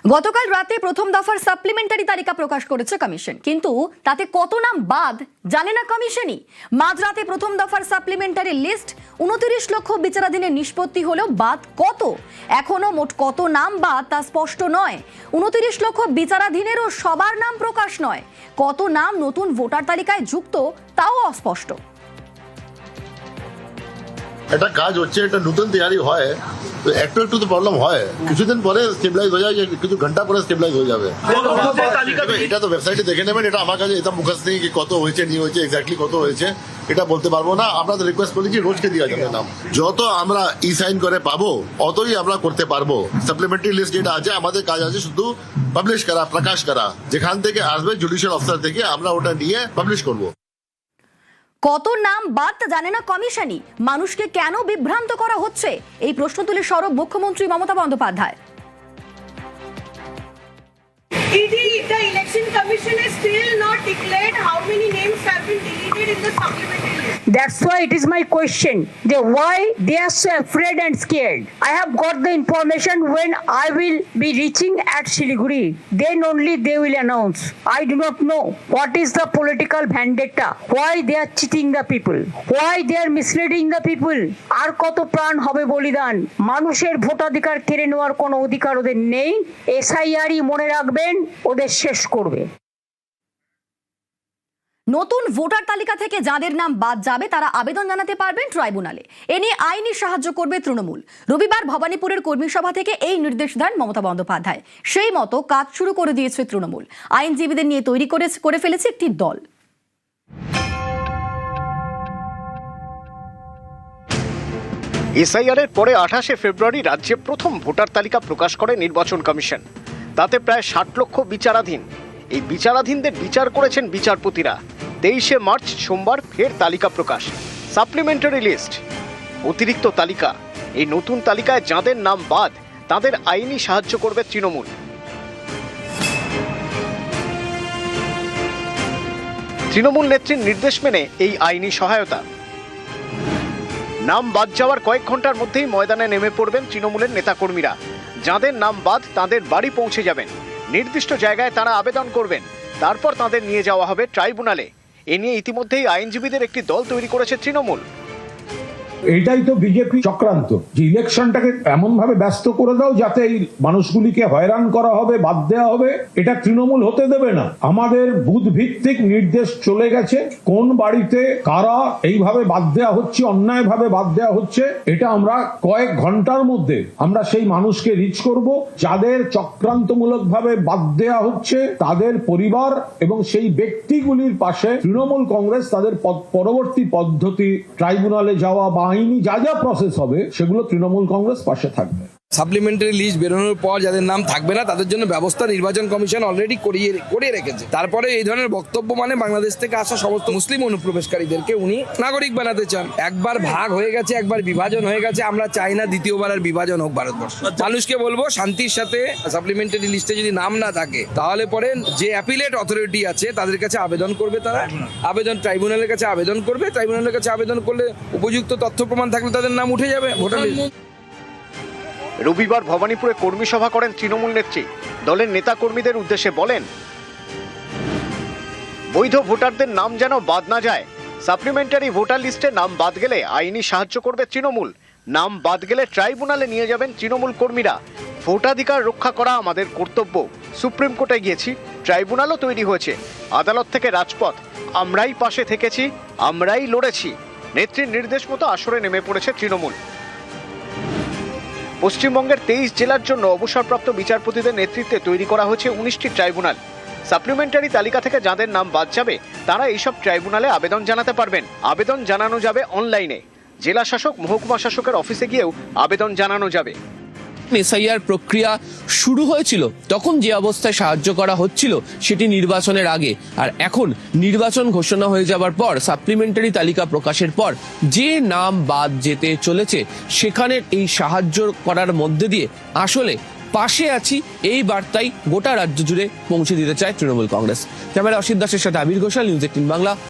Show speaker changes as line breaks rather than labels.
গতকাল রাতে প্রথম দফার সাপ্লিমেন্টারি তালিকা প্রকাশ করেছে কমিশন, কিন্তু তাতে কত নাম বাদ জানে না কমিশনই। মাঝরাতে প্রথম দফার সাপ্লিমেন্টারি লিস্ট 29 লক্ষ বিচারাধীনের নিষ্পত্তি হলেও বাদ কত, এখনো মোট কত নাম বাদ তা স্পষ্ট নয়। 29 লক্ষ বিচারাধীনেরও সবার নাম প্রকাশ নয়, কত নাম নতুন ভোটার তালিকায় যুক্ত তাও অস্পষ্ট।
এটা কাজ হচ্ছে, এটা নতুন তৈরি হয় তো একটু একটু তো প্রবলেম হয়, কিছুদিন পরে স্টেবিলাইজ হয়ে যায়, কিছু ঘন্টা পরে স্টেবিলাইজ হয়ে যাবে। এটা তো ওয়েবসাইটে দেখে নেবেন, এটা আমার কাছে এটা মুখস্থ নেই কি কত হয়েছে নিয়ে হয়েছে এক্স্যাক্টলি কত হয়েছে এটা বলতে পারবো না। আমরা তো রিকোয়েস্ট করি যে রোজকে দেওয়া যাবে নাম, যত আমরা ই সাইন করে পাবো অতই আমরা করতে পারবো। সাপ্লিমেন্টারি লিস্ট যেটা আছে আমাদের কাজ আছে শুধু পাবলিশ করা, প্রকাশ করা, যেখান থেকে আসবে জুডিশিয়াল অফিসার থেকে আমরা ওটা নিয়ে পাবলিশ করবো।
কত নাম বাদ তা জানে না কমিশনই, মানুষকে কেন বিভ্রান্ত করা হচ্ছে এই প্রশ্ন তুলে সরব মুখ্যমন্ত্রী Mamata Bandyopadhyay.
The election commission has still not declared how many names have been deleted in the supplementary list.
That's why it is my question. Why they are so afraid and scared? I have got the information when I will be reaching at Siliguri. Then only they will announce. I do not know what is the political vendetta. Why they are cheating the people? Why they are misleading the people? আর কত প্রাণ হবে বলিদান, মানুষের ভোটাধিকার কেড়ে নেওয়ার কোনো অধিকার ওদের নেই। এসআইআরই মনে রাখবেন ওদের শেষ করবে।
নতুন ভোটার তালিকা থেকে যাদের নাম বাদ যাবে তারা আবেদন জানাতে পারবেন ট্রাইব্যুনালে। এ নিয়ে আইনি সাহায্য করবে তৃণমূল। রবিবার ভবানীপুরের কর্মী সভা থেকে এই নির্দেশ দেন মমতা বন্দ্যোপাধ্যায়। সেই মতো কাজ শুরু করে দিয়েছে তৃণমূল। আইনজীবীদের নিয়ে তৈরি করে ফেলেছে একটি দল।
এসআইআর এর পরে 28শে ফেব্রুয়ারি রাজ্যে প্রথম ভোটার তালিকা প্রকাশ করে নির্বাচন কমিশন। তাতে প্রায় 60 লক্ষ বিচারাধীন। এই বিচারাধীনদের বিচার করেছেন বিচারপতিরা। 23শে মার্চ সোমবার ফের তালিকা প্রকাশ, সাপ্লিমেন্টারি লিস্ট, অতিরিক্ত তালিকা। এই নতুন তালিকায় যাদের নাম বাদ তাদের আইনি সাহায্য করবে তৃণমূল। তৃণমূল নেত্রীর নির্দেশ মেনে এই আইনি সহায়তা। নাম বাদ যাওয়ার কয়েক ঘন্টার মধ্যেই ময়দানে নেমে পড়বেন তৃণমূলের নেতাকর্মীরা। যাদের নাম বাদ তাদের বাড়ি পৌঁছে যাবেন, নির্দিষ্ট জায়গায় তারা আবেদন করবেন, তারপর তাদের নিয়ে যাওয়া হবে ট্রাইব্যুনালে। এ নিয়ে ইতিমধ্যেই আইনজীবীদের একটি দল তৈরি করেছে তৃণমূল।
এটাই তো বিজেপি চক্রান্ত, যে ইলেকশনটাকে এমন ভাবে ব্যস্ত করে দাও যাতে এই মানুষগুলিকে হয়রান করা হবে, বাদ দেওয়া হবে। এটা তৃণমূল হতে দেবে না। আমাদের বুথ ভিত্তিক নির্দেশ চলে গেছে, কোন বাড়িতে কারা এইভাবে বাদ দেওয়া হচ্ছে, অন্যায় ভাবে বাদ দেওয়া হচ্ছে, এটা আমরা কয়েক ঘন্টার মধ্যে আমরা সেই মানুষকে রিচ করব। যাদের চক্রান্তমূলক ভাবে বাদ দেওয়া হচ্ছে তাদের পরিবার এবং সেই ব্যক্তিগুলির পাশে তৃণমূল কংগ্রেস তাদের পরবর্তী পদ্ধতি ট্রাইব্যুনালে যাওয়া বা আইনি যা যা প্রসেস হবে সেগুলো তৃণমূল কংগ্রেস পাশে থাকবে।
সাপ্লিমেন্টারি লিস্ট বেরোনোর পর যাদের নাম থাকবে না তাদের জন্য ব্যবস্থা নির্বাচন কমিশন অলরেডি করে রেখেছে। তারপরে এই ধরনের বক্তব্য মানে বাংলাদেশ থেকে আসা সমস্ত মুসলিম অনুপ্রবেশকারীদেরকে উনি নাগরিক বানাতে চান। একবার ভাগ হয়ে গেছে, একবার বিভাজন হয়ে গেছে, আমরা চাই না দ্বিতীয়বার আর বিভাজন হোক ভারতবর্ষ। মানুষকে বলবো শান্তির সাথে সাপ্লিমেন্টারি লিস্টে যদি নাম না থাকে তাহলে পরে যে অ্যাপিলেট অথরিটি আছে তাদের কাছে আবেদন করবে, তারা ট্রাইব্যুনালের কাছে আবেদন করবে। ট্রাইব্যুনালের কাছে আবেদন করলে উপযুক্ত তথ্য প্রমাণ থাকলে তাদের নাম উঠে যাবে ভোটার লিস্ট।
রবিবার ভবানীপুরে কর্মী সভা করেন তৃণমূল নেত্রী। দলের নেতা কর্মীদের উদ্দেশ্যে বলেন, বৈধ ভোটারদের নাম যেন বাদ না যায়। সাপ্লিমেন্টারি ভোটার লিস্টে নাম বাদ গেলে আইনি সাহায্য করবে তৃণমূল। নাম বাদ গেলে ট্রাইব্যুনালে নিয়ে যাবেন তৃণমূল কর্মীরা। ভোটাধিকার রক্ষা করা আমাদের কর্তব্য। সুপ্রিম কোর্টে গিয়েছি, ট্রাইব্যুনালও তৈরি হয়েছে, আদালত থেকে রাজপথ, আমরাই পাশে থেকেছি, আমরাই লড়েছি। নেত্রীর নির্দেশ মতো আসরে নেমে পড়েছে তৃণমূল। পশ্চিমবঙ্গের 23 জেলার জন্য অবসরপ্রাপ্ত বিচারপতিদের নেতৃত্বে তৈরি করা হয়েছে 19টি ট্রাইব্যুনাল। সাপ্লিমেন্টারি তালিকা থেকে যাদের নাম বাদ যাবে তারা এইসব ট্রাইব্যুনালে আবেদন জানাতে পারবেন। আবেদন জানানো যাবে অনলাইনে। জেলা শাসক, মহকুমা শাসকের অফিসে গিয়েও আবেদন জানানো যাবে।
এসআইআর প্রক্রিয়া শুরু হয়েছিল তখন যে অবস্থায় সাহায্য করা হচ্ছিল সেটি নির্বাচনের আগে, আর এখন নির্বাচন ঘোষণা হয়ে যাবার পর সাপ্লিমেন্টারি তালিকা প্রকাশের পর যে নাম বাদ যেতে চলেছে সেখানে এই সাহায্য করার মধ্যে দিয়ে আসলে পাশে আছি এই বার্তাই গোটা রাজ্য জুড়ে পৌঁছে দিতে চায় তৃণমূল কংগ্রেস। ক্যামেরা অসিত দাসের সাথে আবির ঘোষাল, নিউজ 18 বাংলা।